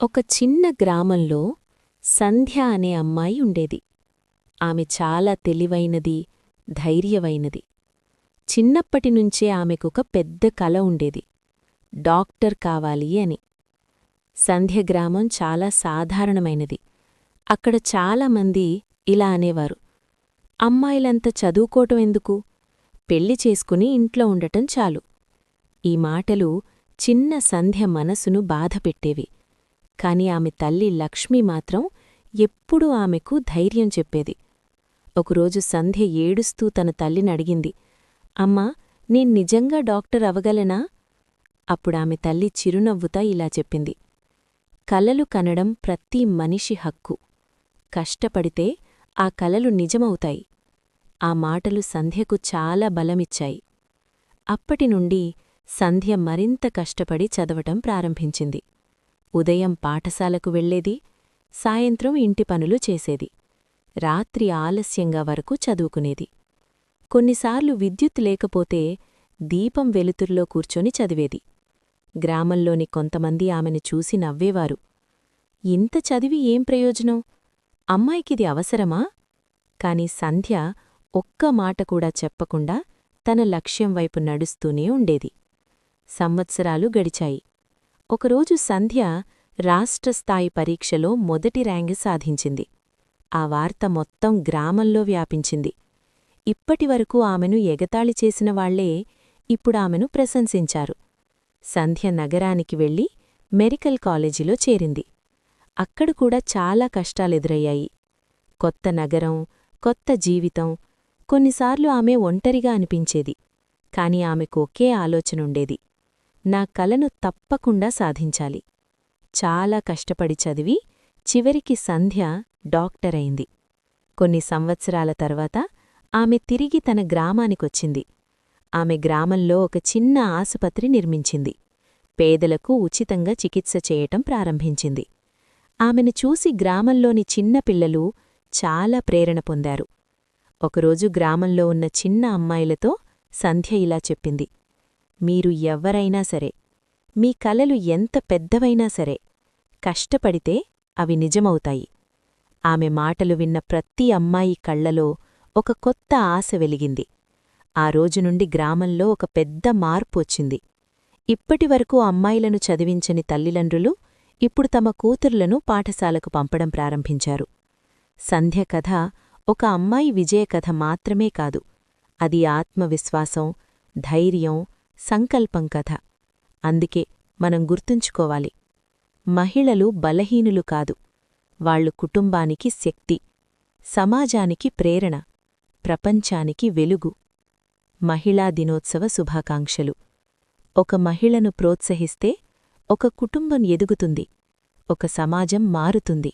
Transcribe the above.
ఒక చిన్న గ్రామంలో సంధ్య అనే అమ్మాయి ఉండేది. ఆమె చాలా తెలివైనది, ధైర్యవైనది. చిన్నప్పటినుంచే ఆమెకొక పెద్ద కల ఉండేది, డాక్టర్ కావాలి అని. సంధ్య గ్రామం చాలా సాధారణమైనది. అక్కడ చాలామంది ఇలా అనేవారు, అమ్మాయిలంత చదువుకోవటం ఎందుకు, పెళ్లి చేసుకుని ఇంట్లో ఉండటం చాలు. ఈ మాటలు చిన్న సంధ్య మనసును బాధపెట్టేవి. కాని ఆమె తల్లి లక్ష్మి మాత్రం ఎప్పుడూ ఆమెకు ధైర్యం చెప్పేది. ఒకరోజు సంధ్య ఏడుస్తూ తన తల్లినడిగింది, అమ్మా, నేను నిజంగా డాక్టర్ అవగలనా? అప్పుడామె తల్లి చిరునవ్వుతా ఇలా చెప్పింది, కలలు కనడం ప్రతి మనిషి హక్కు. కష్టపడితే ఆ కలలు నిజమవుతాయి. ఆ మాటలు సంధ్యకు చాలా బలమిచ్చాయి. అప్పటినుండి సంధ్య మరింత కష్టపడి చదవటం ప్రారంభించింది. ఉదయం పాఠశాలకు వెళ్లేది, సాయంత్రం ఇంటి పనులు చేసేది, రాత్రి ఆలస్యంగా వరకు చదువుకునేది. కొన్నిసార్లు విద్యుత్ లేకపోతే దీపం వెలుతుర్లో కూర్చొని చదివేది. గ్రామంలోని కొంతమంది ఆమెను చూసి నవ్వేవారు, ఇంత చదివి ఏం ప్రయోజనం, అమ్మాయికిది అవసరమా? కాని సంధ్య ఒక్క మాట కూడా చెప్పకుండా తన లక్ష్యం వైపు నడుస్తూనే ఉండేది. సంవత్సరాలు గడిచాయి. ఒకరోజు సంధ్య రాష్ట్రస్థాయి పరీక్షలో మొదటి ర్యాంకు సాధించింది. ఆ వార్త మొత్తం గ్రామంలో వ్యాపించింది. ఇప్పటివరకు ఆమెను ఎగతాళి చేసిన వాళ్లే ఇప్పుడామెను ప్రశంసించారు. సంధ్య నగరానికి వెళ్లి మెడికల్ కాలేజీలో చేరింది. అక్కడ కూడా చాలా కష్టాలెదురయ్యాయి. కొత్త నగరం, కొత్త జీవితం. కొన్నిసార్లు ఆమె ఒంటరిగా అనిపించేది. కాని ఆమెకు ఒకే ఆలోచనుండేది, నా కలను తప్పకుండా సాధించాలి. చాలా కష్టపడి చదివి చివరికి సంధ్య డాక్టరైంది. కొన్ని సంవత్సరాల తర్వాత ఆమె తిరిగి తన గ్రామానికొచ్చింది. ఆమె గ్రామంలో ఒక చిన్న ఆసుపత్రి నిర్మించింది. పేదలకు ఉచితంగా చికిత్స చేయటం ప్రారంభించింది. ఆమెను చూసి గ్రామంలోని చిన్నపిల్లలు చాలా ప్రేరణ పొందారు. ఒకరోజు గ్రామంలో ఉన్న చిన్న అమ్మాయిలతో సంధ్య ఇలా చెప్పింది, మీరు ఎవ్వరైనా సరే, మీ కలలు ఎంత పెద్దవైనా సరే, కష్టపడితే అవి నిజమవుతాయి. ఆమె మాటలు విన్న ప్రతి అమ్మాయి కళ్లలో ఒక కొత్త ఆశ వెలిగింది. ఆ రోజునుండి గ్రామంలో ఒక పెద్ద మార్పు వచ్చింది. ఇప్పటివరకు అమ్మాయిలను చదివించని తల్లిదండ్రులు ఇప్పుడు తమ కూతుర్లను పాఠశాలకు పంపడం ప్రారంభించారు. సంధ్య కథ ఒక అమ్మాయి విజయకథ మాత్రమే కాదు, అది ఆత్మవిశ్వాసం, ధైర్యం, సంకల్పం కథ. అందుకే మనం గుర్తుంచుకోవాలి, మహిళలు బలహీనులు కాదు, వాళ్లు కుటుంబానికి శక్తి, సమాజానికి ప్రేరణ, ప్రపంచానికి వెలుగు. మహిళా దినోత్సవ శుభాకాంక్షలు. ఒక మహిళను ప్రోత్సహిస్తే ఒక కుటుంబం ఎదుగుతుంది, ఒక సమాజం మారుతుంది.